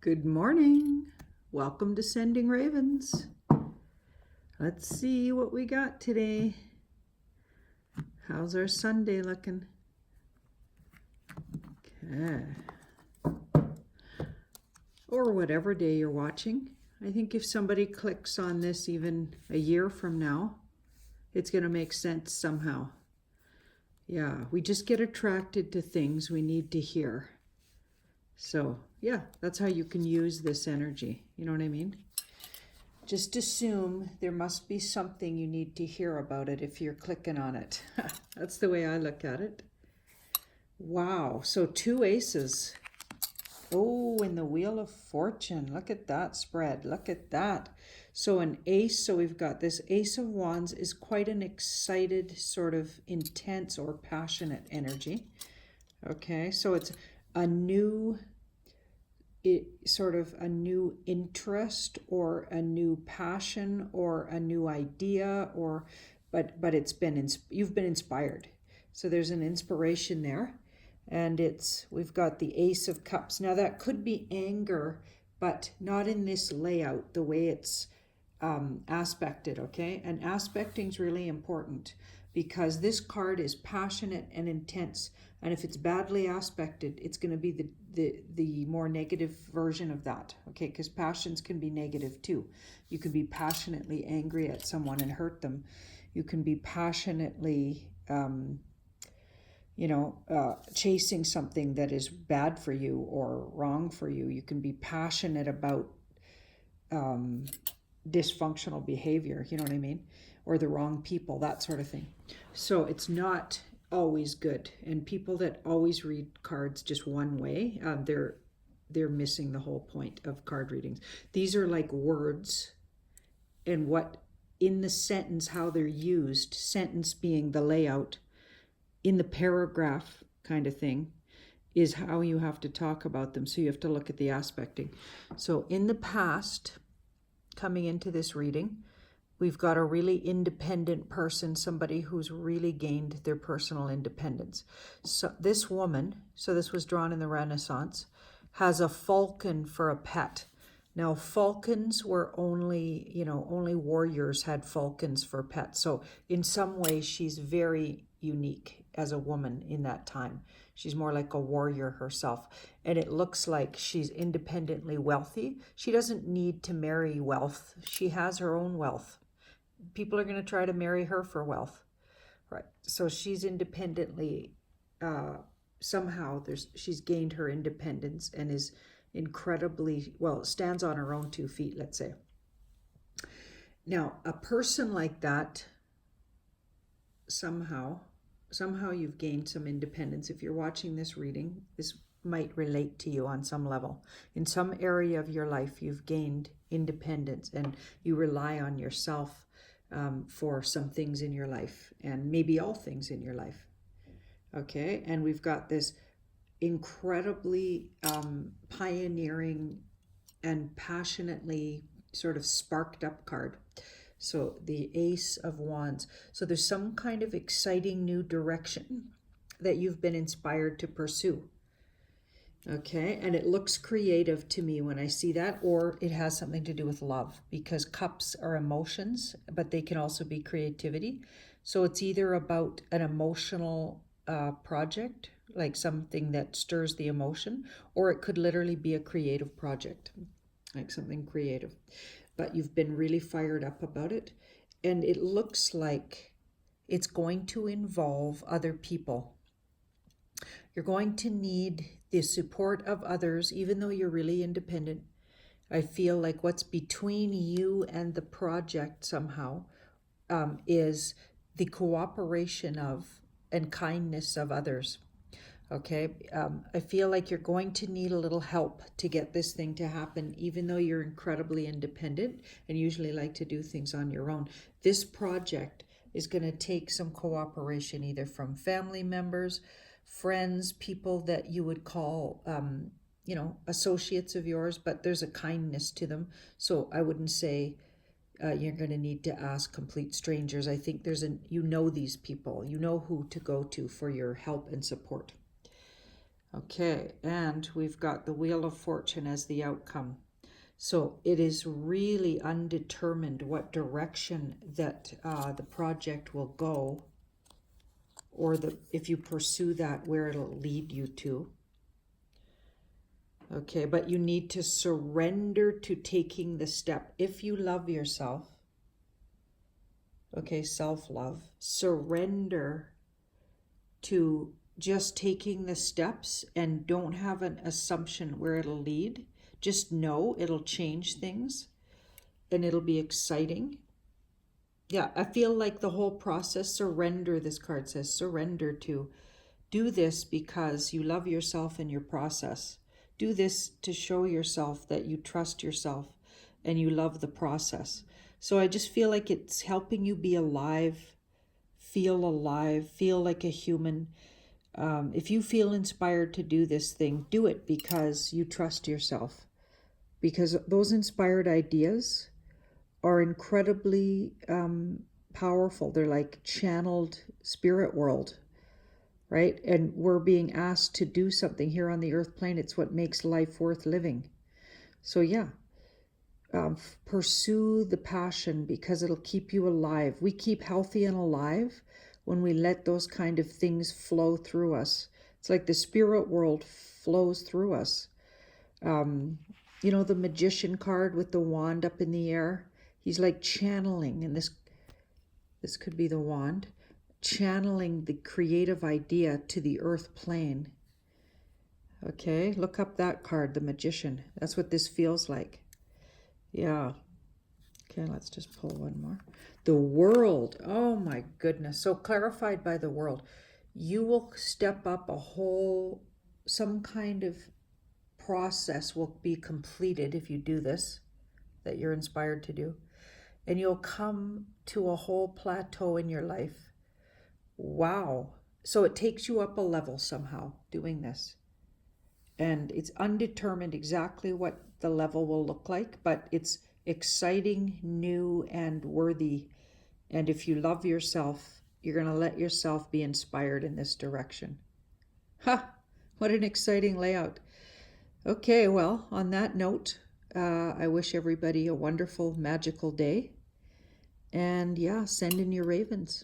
Good morning. Welcome to Sending Ravens. Let's see what we got today. How's our Sunday looking? Okay. Or whatever day you're watching. I think if somebody clicks on this even a year from now, it's going to make sense somehow. Yeah, we just get attracted to things we need to hear. So, yeah, that's how you can use this energy. You know what I mean? Just assume there must be something you need to hear about it if you're clicking on it. That's the way I look at it. Wow, so 2 aces. Oh, and the Wheel of Fortune. Look at that spread. Look at that. So an ace, so we've got this Ace of Wands is quite an excited, sort of intense or passionate energy. Okay, so it's a new, sort of a new interest or a new passion or a new idea, or but it's been you've been inspired. So there's an inspiration there. And we've got the Ace of Cups. Now that could be anger, but not in this layout, the way it's aspected, okay? And aspecting is really important because this card is passionate and intense. And if it's badly aspected, it's going to be the more negative version of that, okay? Because passions can be negative too. You can be passionately angry at someone and hurt them. You can be passionately chasing something that is bad for you or wrong for you. You can be passionate about dysfunctional behavior, you know what I mean? Or the wrong people, that sort of thing. So it's not always good. And people that always read cards just one way, they're missing the whole point of card readings. These are like words, and what in the sentence, how they're used, sentence being the layout, in the paragraph kind of thing, is how you have to talk about them. So you have to look at the aspecting. So in the past, coming into this reading, we've got a really independent person, somebody who's really gained their personal independence. So this woman, so this was drawn in the Renaissance, has a falcon for a pet. Now, falcons were only warriors had falcons for pets. So in some ways, she's very unique as a woman in that time. She's more like a warrior herself. And it looks like she's independently wealthy. She doesn't need to marry wealth. She has her own wealth. People are going to try to marry her for wealth, right? So she's independently, somehow she's gained her independence and is incredibly, stands on her own 2 feet, let's say. Now, a person like that, somehow you've gained some independence. If you're watching this reading, this might relate to you on some level. In some area of your life, you've gained independence and you rely on yourself for some things in your life, and maybe all things in your life. Okay, and we've got this incredibly pioneering and passionately sort of sparked up card. So the Ace of Wands. So there's some kind of exciting new direction that you've been inspired to pursue. Okay, and it looks creative to me when I see that, or it has something to do with love, because cups are emotions, but they can also be creativity. So it's either about an emotional project, like something that stirs the emotion, or it could literally be a creative project, like something creative. But you've been really fired up about it, and it looks like it's going to involve other people. You're going to need the support of others, even though you're really independent. I feel like what's between you and the project somehow is the cooperation of and kindness of others. Okay, I feel like you're going to need a little help to get this thing to happen, even though you're incredibly independent and usually like to do things on your own. This project is going to take some cooperation, either from family members, friends, people that you would call, associates of yours, but there's a kindness to them. So I wouldn't say you're going to need to ask complete strangers. I think these people, you know who to go to for your help and support. Okay, and we've got the Wheel of Fortune as the outcome. So it is really undetermined what direction that the project will go, or if you pursue that, where it'll lead you to. Okay, but you need to surrender to taking the step. If you love yourself, okay, self-love, surrender to just taking the steps and don't have an assumption where it'll lead. Just know it'll change things and it'll be exciting. Yeah, I feel like the whole process, surrender, this card says, surrender to. Do this because you love yourself in your process. Do this to show yourself that you trust yourself and you love the process. So I just feel like it's helping you be alive, feel like a human. If you feel inspired to do this thing, do it because you trust yourself. Because those inspired ideas are incredibly powerful. They're like channeled spirit world, right? And we're being asked to do something here on the earth plane. It's what makes life worth living. So yeah, pursue the passion because it'll keep you alive. We keep healthy and alive when we let those kind of things flow through us. It's like the spirit world flows through us. You know, the magician card with the wand up in the air, he's like channeling, and this could be the wand, channeling the creative idea to the earth plane. Okay, look up that card, the magician. That's what this feels like. Yeah. Okay, let's just pull one more. The world. Oh my goodness. So clarified by the world. You will step up some kind of process will be completed if you do this, that you're inspired to do. And you'll come to a whole plateau in your life. Wow. So it takes you up a level somehow doing this. And it's undetermined exactly what the level will look like, but it's exciting, new, and worthy. And if you love yourself, you're going to let yourself be inspired in this direction. Ha! What an exciting layout. Okay, well, on that note, I wish everybody a wonderful, magical day. And yeah, send in your ravens.